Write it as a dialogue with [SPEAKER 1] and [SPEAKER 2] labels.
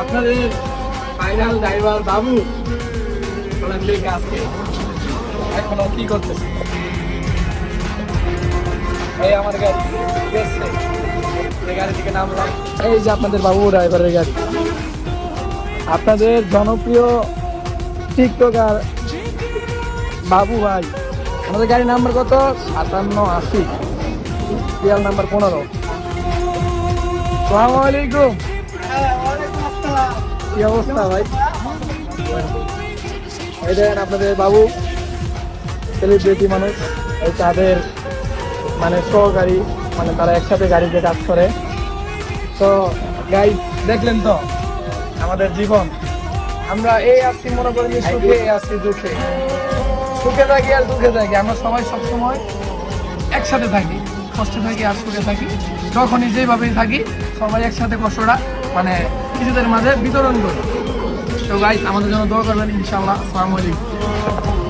[SPEAKER 1] আপনাদের final driver বাবু আজকে এখনো কি করতেছে? এই আমার গাড়ি গাড়ি থেকে নামলাম। এই যে আপনাদের বাবু ড্রাইভারের গাড়ি, আপনাদের জনপ্রিয় টিকটকার বাবু ভাই। আমাদের গাড়ির নাম্বার কত? 5780, সিরিয়াল নাম্বার 15। আসসালামু আলাইকুম। কি অবস্থা ভাই? এই দেখেন আপনাদের বাবু সেলিব্রিটি মানুষ, এই তাদের মানে সহকারী, মানে তারা একসাথে গাড়িতে কাজ করে। তো গাইস দেখলেন তো আমাদের জীবন, আমরা এই আছি মনে করি যে সুখে আছি দুঃখে, সুখে থাকি আর দুঃখে থাকি, আমরা সবাই সবসময় একসাথে থাকি, কষ্টে থাকি আর সুখে থাকি। যখনই যেভাবেই থাকি সবাই একসাথে কষ্টটা মানে নিজেদের মাঝে বিতরণ করি। তো গাইস আমাদের জন্য দোয়া করবেন ইনশাআল্লাহ। আসসালামু আলাইকুম।